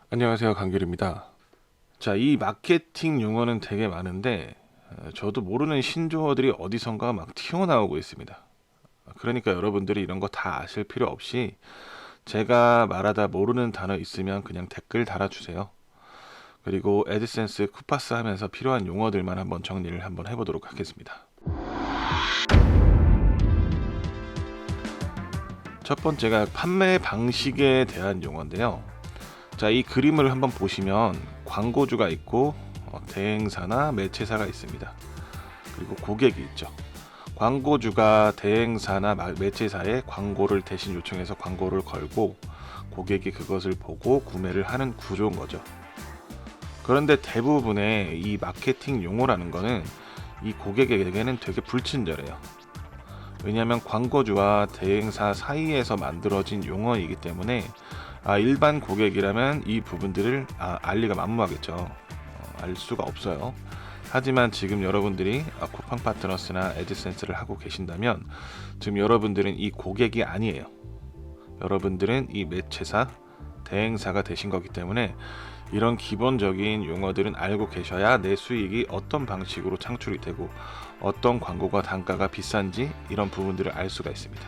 안녕하세요, 강길입니다. 자, 이 마케팅 용어는 되게 많은데 저도 모르는 신조어들이 어디선가 막 튀어나오고 있습니다. 그러니까 여러분들이 이런 거 다 아실 필요 없이 제가 말하다 모르는 단어 있으면 그냥 댓글 달아주세요. 그리고 애드센스 쿠파스 하면서 필요한 용어들만 한번 정리를 한번 해보도록 하겠습니다. 첫 번째가 판매 방식에 대한 용어인데요. 자, 이 그림을 한번 보시면 광고주가 있고 대행사나 매체사가 있습니다. 그리고 고객이 있죠. 광고주가 대행사나 매체사에 광고를 대신 요청해서 광고를 걸고 고객이 그것을 보고 구매를 하는 구조인 거죠. 그런데 대부분의 이 마케팅 용어라는 거는 이 고객에게는 되게 불친절해요. 왜냐하면 광고주와 대행사 사이에서 만들어진 용어이기 때문에 일반 고객이라면 이 부분들을 알리가 만무하겠죠. 알 수가 없어요. 하지만 지금 여러분들이 쿠팡 파트너스나 애드센스를 하고 계신다면 지금 여러분들은 이 고객이 아니에요. 여러분들은 이 매체사, 대행사가 되신 거기 때문에 이런 기본적인 용어들은 알고 계셔야 내 수익이 어떤 방식으로 창출이 되고 어떤 광고가 단가가 비싼지 이런 부분들을 알 수가 있습니다.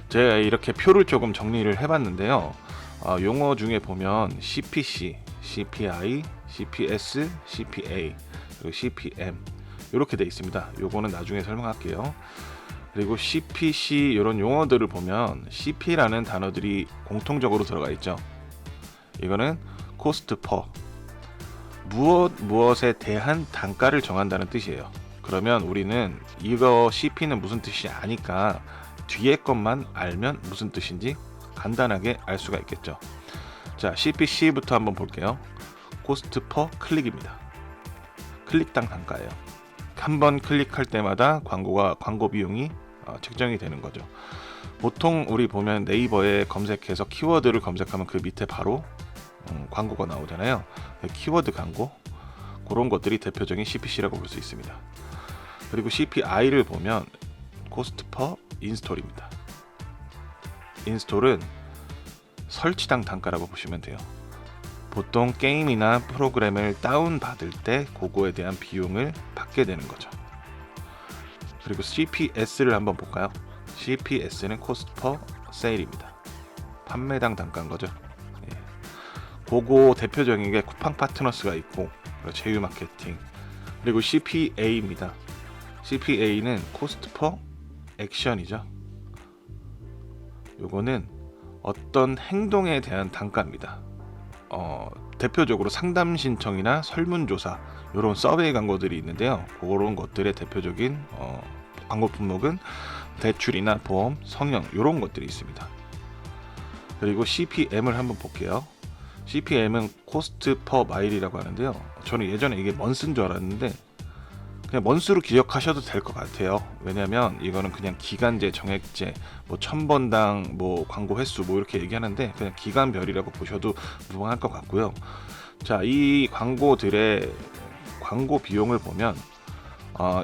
제가 이렇게 표를 조금 정리를 해봤는데요. 용어 중에 보면 CPC, CPI, CPS, CPA, 그리고 CPM 이렇게 돼 있습니다. 요거는 나중에 설명할게요. 그리고 CPC 이런 용어들을 보면 CP라는 단어들이 공통적으로 들어가 있죠. 이거는 cost per, 무엇에 대한 단가를 정한다는 뜻이에요. 그러면 우리는 이거 CP는 무슨 뜻이 아니까 뒤에 것만 알면 무슨 뜻인지 간단하게 알 수가 있겠죠. 자, CPC부터 한번 볼게요. cost per 클릭입니다. 클릭당 단가예요. 한 번 클릭할 때마다 광고 비용이 책정이 되는 거죠. 보통 우리 보면 네이버에 검색해서 키워드를 검색하면 그 밑에 바로 광고가 나오잖아요. 키워드 광고 그런 것들이 대표적인 CPC라고 볼 수 있습니다. 그리고 CPI를 보면 cost per 인스톨입니다. 인스톨은 설치당 단가라고 보시면 돼요. 보통 게임이나 프로그램을 다운받을 때 그거에 대한 비용을 받게 되는 거죠. 그리고 CPS를 한번 볼까요? CPS는 cost per sale입니다. 판매당 단가인 거죠. 예. 그거 대표적인 게 쿠팡 파트너스가 있고 제휴 마케팅, 그리고 CPA입니다. CPA는 cost per action이죠. 요거는 어떤 행동에 대한 단가입니다. 대표적으로 상담 신청이나 설문조사 이런 서베이 광고들이 있는데요. 그런 것들의 대표적인 광고 품목은 대출이나 보험, 성형 이런 것들이 있습니다. 그리고 CPM을 한번 볼게요. CPM은 코스트 퍼 마일이라고 하는데요. 저는 예전에 이게 먼스인 줄 알았는데 그냥 먼스로 기억하셔도 될 것 같아요. 왜냐면 이거는 그냥 기간제, 정액제, 뭐 1000번당 뭐 광고 횟수 뭐 이렇게 얘기하는데 그냥 기간별이라고 보셔도 무방할 것 같고요. 자, 이 광고들의 광고 비용을 보면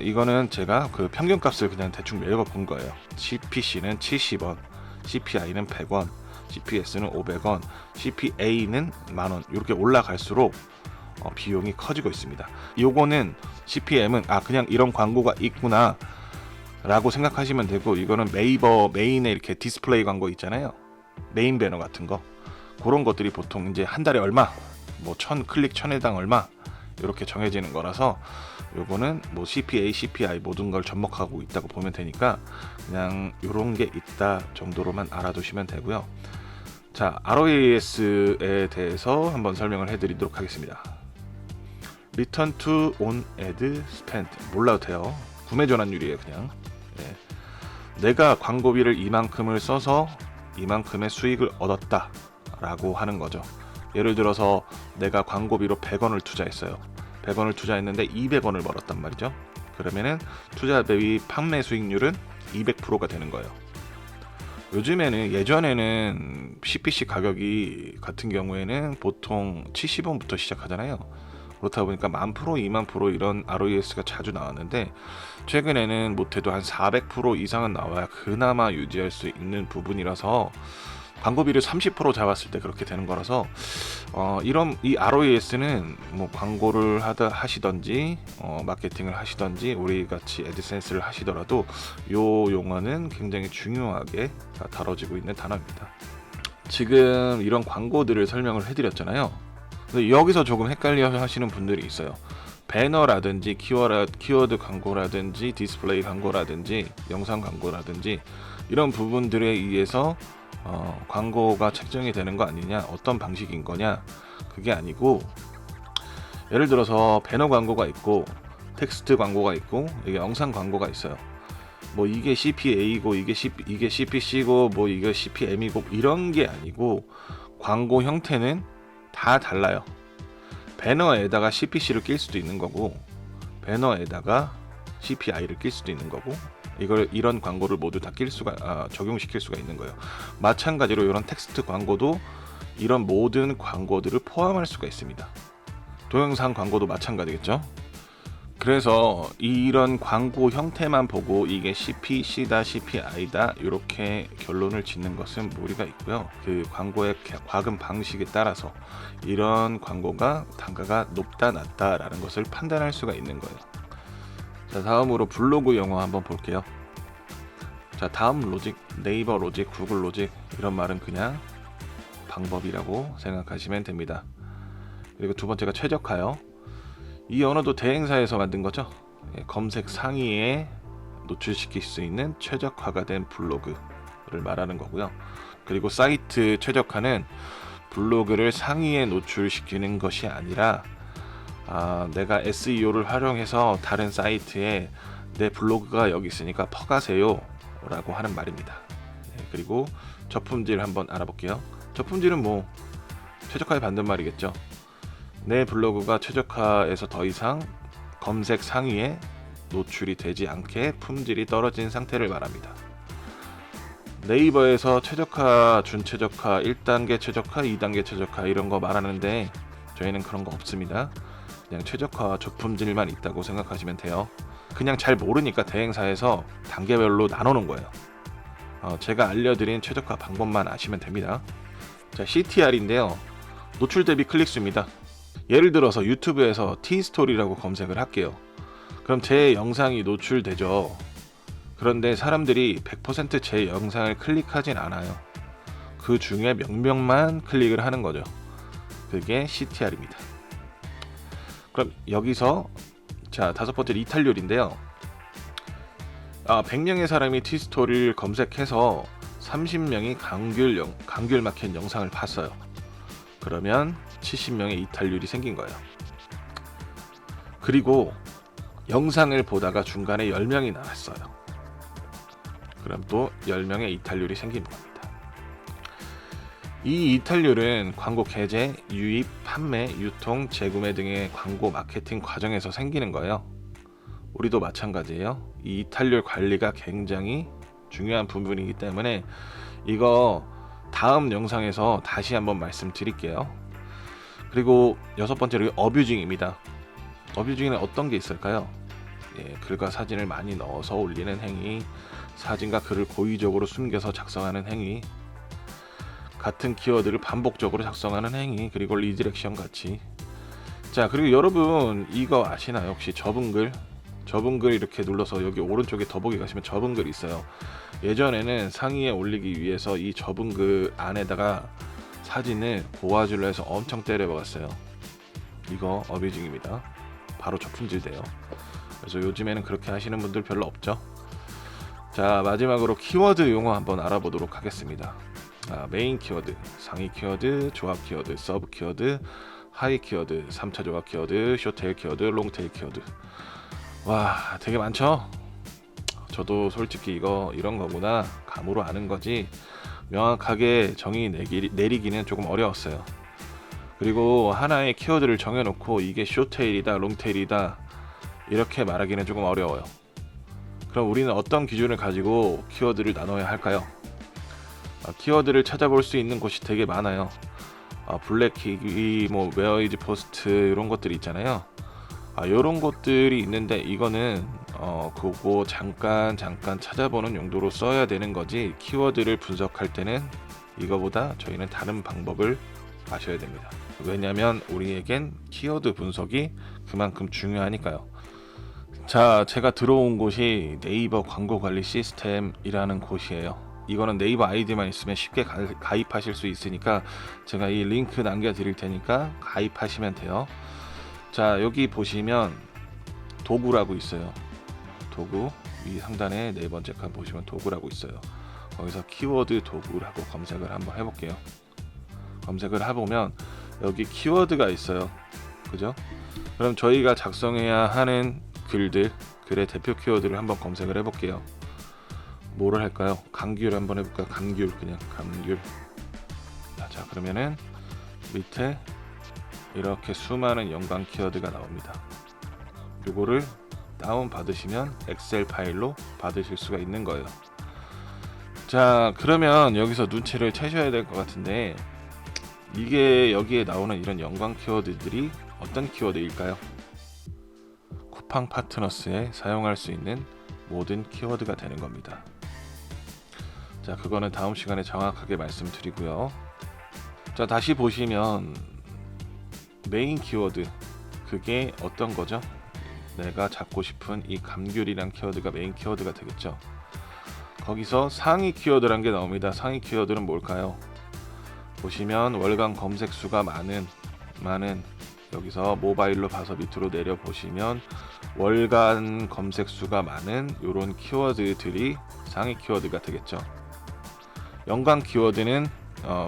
이거는 제가 그 평균값을 그냥 대충 매겨 본 거예요. CPC는 70원, CPI는 100원, CPS는 500원, CPA는 만원 이렇게 올라갈수록 비용이 커지고 있습니다. 요거는 CPM은 그냥 이런 광고가 있구나 라고 생각하시면 되고, 이거는 네이버 메인에 이렇게 디스플레이 광고 있잖아요. 메인 배너 같은 거 그런 것들이 보통 이제 한 달에 얼마, 뭐 1000클릭 1000회당 얼마 이렇게 정해지는 거라서 요거는 뭐 CPA, CPI 모든 걸 접목하고 있다고 보면 되니까 그냥 요런 게 있다 정도로만 알아두시면 되고요. 자, ROAS에 대해서 한번 설명을 해드리도록 하겠습니다. Return to on ad spend 몰라도 돼요. 구매 전환율이에요. 그냥 내가 광고비를 이만큼을 써서 이만큼의 수익을 얻었다 라고 하는 거죠. 예를 들어서 내가 광고비로 100원을 투자했어요. 100원을 투자했는데 200원을 벌었단 말이죠. 그러면은 투자 대비 판매 수익률은 200%가 되는 거예요. 요즘에는, 예전에는 CPC 가격이 같은 경우에는 보통 70원부터 시작하잖아요. 그렇다 보니까 1000%, 20000% 이런 ROES가 자주 나왔는데 최근에는 못해도 한 400% 이상은 나와야 그나마 유지할 수 있는 부분이라서 광고비를 30% 잡았을 때 그렇게 되는 거라서 이런 이 ROAS는 뭐 광고를 하시던지 마케팅을 하시던지 우리 같이 애드센스를 하시더라도 요 용어는 굉장히 중요하게 다뤄지고 있는 단어입니다. 지금 이런 광고들을 설명을 해드렸잖아요. 근데 여기서 조금 헷갈려 하시는 분들이 있어요. 배너라든지 키워드 광고라든지 디스플레이 광고라든지 영상 광고라든지 이런 부분들에 의해서 광고가 책정이 되는 거 아니냐, 어떤 방식인 거냐, 그게 아니고, 예를 들어서 배너 광고가 있고 텍스트 광고가 있고 이게 영상 광고가 있어요. 뭐 이게 CPA고 이게 CPC고 뭐 이게 CPM이고 이런 게 아니고 광고 형태는 다 달라요. 배너에다가 CPC를 낄 수도 있는 거고 배너에다가 CPI를 낄 수도 있는 거고 이런 광고를 모두 다 적용시킬 수가 있는 거예요. 마찬가지로 이런 텍스트 광고도 이런 모든 광고들을 포함할 수가 있습니다. 동영상 광고도 마찬가지겠죠. 그래서 이런 광고 형태만 보고 이게 CPC다, CPI다 이렇게 결론을 짓는 것은 무리가 있고요. 그 광고의 과금 방식에 따라서 이런 광고가 단가가 높다, 낮다라는 것을 판단할 수가 있는 거예요. 자, 다음으로 블로그 용어 한번 볼게요. 자, 다음 로직, 네이버 로직, 구글 로직 이런 말은 그냥 방법이라고 생각하시면 됩니다. 그리고 두 번째가 최적화요. 이 언어도 대행사에서 만든 거죠. 검색 상위에 노출시킬 수 있는 최적화가 된 블로그를 말하는 거고요. 그리고 사이트 최적화는 블로그를 상위에 노출시키는 것이 아니라 내가 SEO를 활용해서 다른 사이트에 내 블로그가 여기 있으니까 퍼가세요 라고 하는 말입니다. 그리고 저품질 한번 알아볼게요. 저품질은 뭐 최적화에 받는 말이겠죠. 내 블로그가 최적화에서 더 이상 검색 상위에 노출이 되지 않게 품질이 떨어진 상태를 말합니다. 네이버에서 최적화, 준최적화, 1단계 최적화, 2단계 최적화 이런 거 말하는데 저희는 그런 거 없습니다. 그냥 최적화, 저품질만 있다고 생각하시면 돼요. 그냥 잘 모르니까 대행사에서 단계별로 나눠놓은 거예요. 제가 알려드린 최적화 방법만 아시면 됩니다. 자, CTR인데요. 노출 대비 클릭수입니다. 예를 들어서 유튜브에서 T스토리라고 검색을 할게요. 그럼 제 영상이 노출되죠. 그런데 사람들이 100% 제 영상을 클릭하진 않아요. 그 중에 몇 명만 클릭을 하는 거죠. 그게 CTR입니다. 그럼 여기서 자, 다섯 번째 이탈률인데요. 100명의 사람이 T스토리를 검색해서 30명이 감귤 마켓 영상을 봤어요. 그러면 70명의 이탈률이 생긴 거예요. 그리고 영상을 보다가 중간에 10명이 나왔어요. 그럼 또 10명의 이탈률이 생긴 겁니다. 이 이탈률은 광고 게재, 유입, 판매, 유통, 재구매 등의 광고 마케팅 과정에서 생기는 거예요. 우리도 마찬가지예요. 이 이탈률 관리가 굉장히 중요한 부분이기 때문에 이거 다음 영상에서 다시 한번 말씀드릴게요. 그리고 여섯 번째로 어뷰징입니다. 어뷰징은 어떤 게 있을까요? 글과 사진을 많이 넣어서 올리는 행위, 사진과 글을 고의적으로 숨겨서 작성하는 행위, 같은 키워드를 반복적으로 작성하는 행위, 그리고 리디렉션 같이. 자, 그리고 여러분 이거 아시나요? 혹시 접은 글 이렇게 눌러서 여기 오른쪽에 더보기 가시면 접은 글 있어요. 예전에는 상위에 올리기 위해서 이 접은 글 안에다가 사진을 고화질로 해서 엄청 때려 박았어요. 이거 어뷰징입니다. 바로 저품질 돼요. 그래서 요즘에는 그렇게 하시는 분들 별로 없죠. 자, 마지막으로 키워드 용어 한번 알아보도록 하겠습니다. 메인 키워드, 상위 키워드, 조합 키워드, 서브 키워드, 하이 키워드, 3차 조합 키워드, 숏테일 키워드, 롱테일 키워드. 와, 되게 많죠? 저도 솔직히 이런 거구나 감으로 아는 거지 명확하게 정의 내리기는 조금 어려웠어요. 그리고 하나의 키워드를 정해놓고 이게 숏테일이다, 롱테일이다 이렇게 말하기는 조금 어려워요. 그럼 우리는 어떤 기준을 가지고 키워드를 나눠야 할까요? 키워드를 찾아볼 수 있는 곳이 되게 많아요. 블랙키위, 뭐 웨어이즈 포스트 이런 것들이 있잖아요. 이런 것들이 있는데 이거는 그거 잠깐 찾아보는 용도로 써야 되는 거지 키워드를 분석할 때는 이거보다 저희는 다른 방법을 아셔야 됩니다. 왜냐하면 우리에겐 키워드 분석이 그만큼 중요하니까요. 자, 제가 들어온 곳이 네이버 광고 관리 시스템이라는 곳이에요. 이거는 네이버 아이디만 있으면 쉽게 가입하실 수 있으니까 제가 이 링크 남겨드릴 테니까 가입하시면 돼요. 자, 여기 보시면 도구라고 있어요. 도구 위 상단에 네 번째 칸 보시면 도구라고 있어요. 거기서 키워드 도구라고 검색을 한번 해볼게요. 검색을 해보면 여기 키워드가 있어요. 그죠? 그럼 저희가 작성해야 하는 글의 대표 키워드를 한번 검색을 해볼게요. 뭐를 할까요? 감귤 한번 해볼까요? 감귤, 그냥 감귤. 자, 그러면은 밑에 이렇게 수많은 연관 키워드가 나옵니다. 요거를 다운 받으시면 엑셀 파일로 받으실 수가 있는 거예요. 자, 그러면 여기서 눈치를 채셔야 될 것 같은데, 이게 여기에 나오는 이런 연관 키워드들이 어떤 키워드일까요? 쿠팡 파트너스에 사용할 수 있는 모든 키워드가 되는 겁니다. 자, 그거는 다음 시간에 정확하게 말씀드리고요. 자, 다시 보시면 메인 키워드, 그게 어떤 거죠? 내가 잡고 싶은 이 감귤이란 키워드가 메인 키워드가 되겠죠. 거기서 상위 키워드란 게 나옵니다. 상위 키워드는 뭘까요? 보시면 월간 검색 수가 많은 여기서 모바일로 봐서 밑으로 내려 보시면 월간 검색 수가 많은 이런 키워드들이 상위 키워드가 되겠죠. 연관 키워드는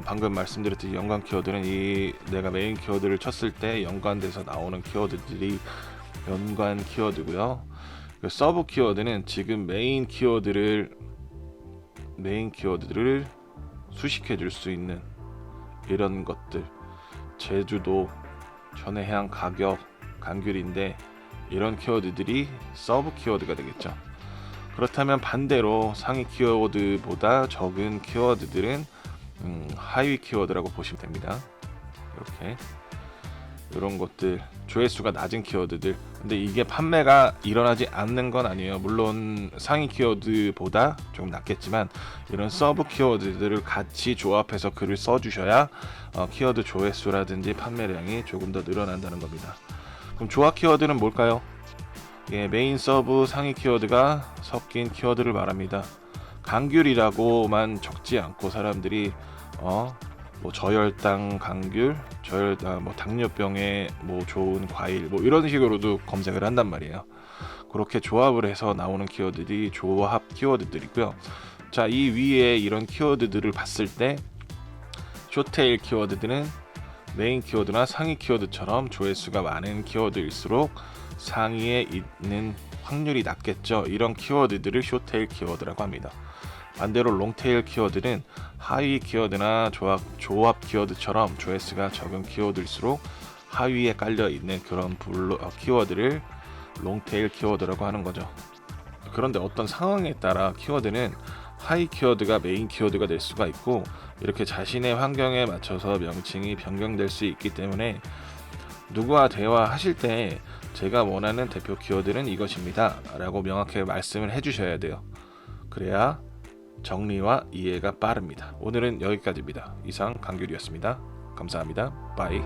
방금 말씀드렸듯이 연관 키워드는 이 내가 메인 키워드를 쳤을 때 연관돼서 나오는 키워드들이 연관 키워드고요. 서브 키워드는 지금 메인 키워드들을 수식해 줄 수 있는 이런 것들, 제주도, 전해향, 가격, 감귤인데 이런 키워드들이 서브 키워드가 되겠죠. 그렇다면 반대로 상위 키워드보다 적은 키워드들은 하위 키워드라고 보시면 됩니다. 이렇게 이런 것들, 조회수가 낮은 키워드들. 근데 이게 판매가 일어나지 않는 건 아니에요. 물론 상위 키워드보다 조금 낮겠지만 이런 서브 키워드들을 같이 조합해서 글을 써주셔야 키워드 조회수라든지 판매량이 조금 더 늘어난다는 겁니다. 그럼 조합 키워드는 뭘까요? 예, 메인, 서브, 상위 키워드가 섞인 키워드를 말합니다. 감귤이라고만 적지 않고 사람들이 뭐 저혈당 감귤, 뭐 당뇨병에 뭐 좋은 과일, 뭐 이런 식으로도 검색을 한단 말이에요. 그렇게 조합을 해서 나오는 키워드들이 조합 키워드들이고요. 자, 이 위에 이런 키워드들을 봤을 때 숏테일 키워드들은 메인 키워드나 상위 키워드처럼 조회수가 많은 키워드일수록 상위에 있는 확률이 낮겠죠. 이런 키워드들을 숏테일 키워드라고 합니다. 반대로 롱테일 키워드는 하위 키워드나 조합 키워드처럼 조회수가 적은 키워드일수록 하위에 깔려 있는 그런 키워드를 롱테일 키워드라고 하는 거죠. 그런데 어떤 상황에 따라 키워드는 하위 키워드가 메인 키워드가 될 수가 있고, 이렇게 자신의 환경에 맞춰서 명칭이 변경될 수 있기 때문에 누구와 대화하실 때 제가 원하는 대표 키워드는 이것입니다 라고 명확하게 말씀을 해주셔야 돼요. 그래야 정리와 이해가 빠릅니다. 오늘은 여기까지입니다. 이상 강귤이었습니다. 감사합니다. 바이.